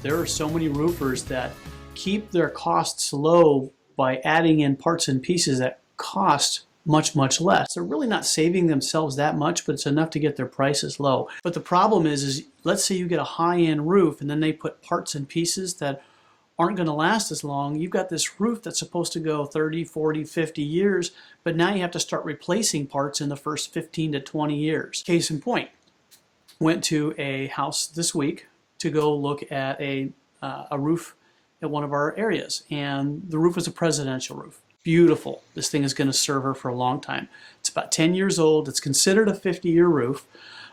There are so many roofers that keep their costs low by adding in parts and pieces that cost much less. They're really not saving themselves that much, but it's enough to get their prices low. But the problem is let's say you get a high-end roof and then they put parts and pieces that aren't going to last as long. You've got this roof that's supposed to go 30, 40, 50 years, but now you have to start replacing parts in the first 15 to 20 years. Case in point, went to a house this week to go look at a roof at one of our areas, and the roof was a presidential roof. Beautiful. This thing is going to serve her for a long time. It's about 10 years old. It's considered a 50-year roof.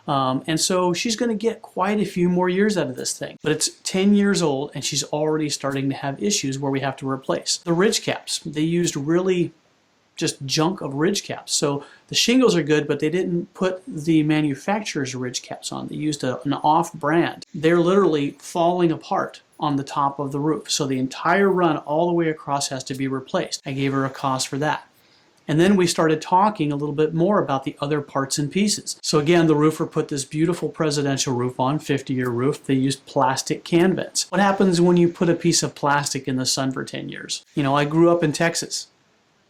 And so she's going to get quite a few more years out of this thing. But it's 10 years old and she's already starting to have issues where we have to replace. The ridge caps, they used really just junk of ridge caps. So the shingles are good, but they didn't put the manufacturer's ridge caps on. They used an off-brand. They're literally falling apart on the top of the roof. So the entire run all the way across has to be replaced. I gave her a cost for that. And then we started talking a little bit more about the other parts and pieces. So again, the roofer put this beautiful presidential roof on, 50-year roof. They used plastic can vents. What happens when you put a piece of plastic in the sun for 10 years? You know, I grew up in Texas.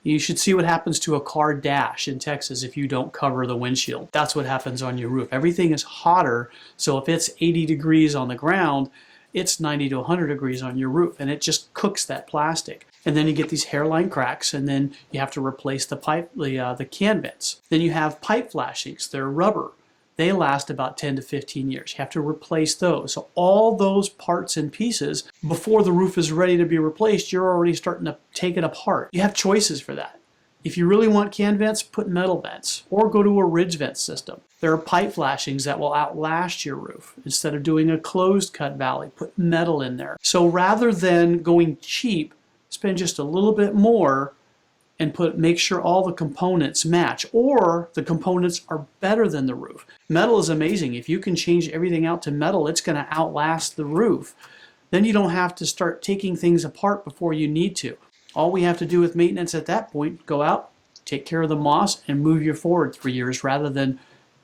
You should see what happens to a car dash in Texas if you don't cover the windshield. That's what happens on your roof. Everything is hotter, so if it's 80 degrees on the ground, it's 90 to 100 degrees on your roof, and it just cooks that plastic. And then you get these hairline cracks, and then you have to replace the pipe, the can vents. Then you have pipe flashings. They're rubber. They last about 10 to 15 years. You have to replace those. So all those parts and pieces, before the roof is ready to be replaced, you're already starting to take it apart. You have choices for that. If you really want can vents, put metal vents or go to a ridge vent system. There are pipe flashings that will outlast your roof. Instead of doing a closed cut valley, put metal in there. So rather than going cheap, spend just a little bit more and make sure all the components match, or the components are better than the roof. Metal is amazing. If you can change everything out to metal, it's going to outlast the roof. Then you don't have to start taking things apart before you need to. All we have to do with maintenance at that point, go out, take care of the moss, and move you forward 3 years rather than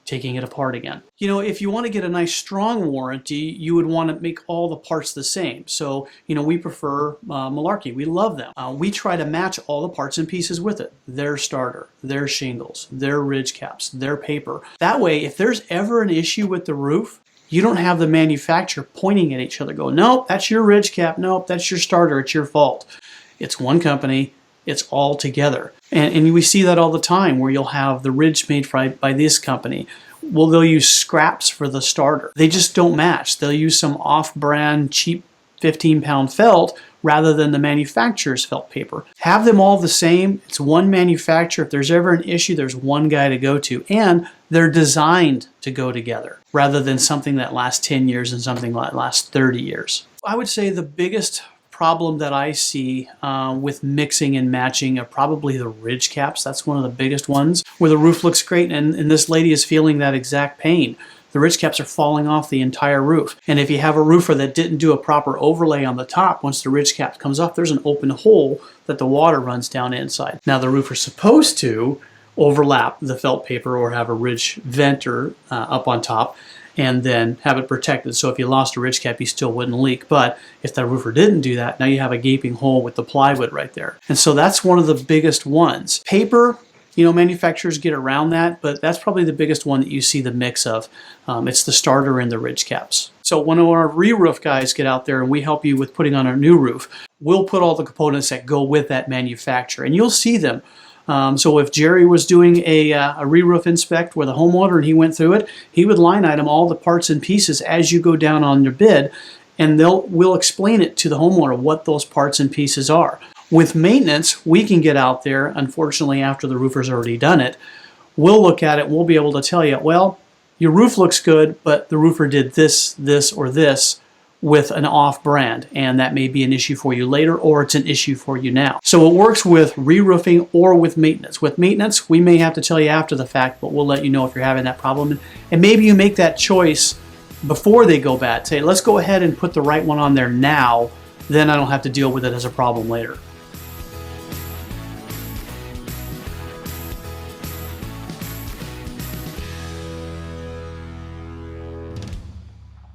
taking it apart again. You know, if you want to get a nice strong warranty, you would want to make all the parts the same. So, you know, we prefer Malarkey. We love them. We try to match all the parts and pieces with it. Their starter, their shingles, their ridge caps, their paper. That way, if there's ever an issue with the roof, you don't have the manufacturer pointing at each other going, nope, that's your ridge cap. Nope, that's your starter. It's your fault. It's one company. It's all together. And we see that all the time where you'll have the ridge made by this company. Well, they'll use scraps for the starter. They just don't match. They'll use some off-brand cheap 15-pound felt rather than the manufacturer's felt paper. Have them all the same. It's one manufacturer. If there's ever an issue, there's one guy to go to. And they're designed to go together rather than something that lasts 10 years and something that lasts 30 years. I would say the biggest problem that I see with mixing and matching are probably the ridge caps. That's one of the biggest ones where the roof looks great and this lady is feeling that exact pain. The ridge caps are falling off the entire roof. And if you have a roofer that didn't do a proper overlay on the top, once the ridge cap comes off, there's an open hole that the water runs down inside. Now the roofer's supposed to overlap the felt paper or have a ridge venter up on top and then have it protected. So if you lost a ridge cap, you still wouldn't leak. But if that roofer didn't do that, now you have a gaping hole with the plywood right there. And so that's one of the biggest ones. Paper, you know, manufacturers get around that, but that's probably the biggest one that you see the mix of. It's the starter and the ridge caps. So when our re-roof guys get out there and we help you with putting on a new roof, we'll put all the components that go with that manufacturer, and you'll see them. So if Jerry was doing a re-roof inspect with a homeowner and he went through it, he would line item all the parts and pieces as you go down on your bid, and we'll explain it to the homeowner what those parts and pieces are. With maintenance, we can get out there, unfortunately after the roofer's already done it, we'll look at it and we'll be able to tell you, well, your roof looks good, but the roofer did this, this, or this with an off brand, and that may be an issue for you later, or it's an issue for you now. So it works with re-roofing or with maintenance. With maintenance, we may have to tell you after the fact, but we'll let you know if you're having that problem. And maybe you make that choice before they go bad. Say, let's go ahead and put the right one on there now, then I don't have to deal with it as a problem later.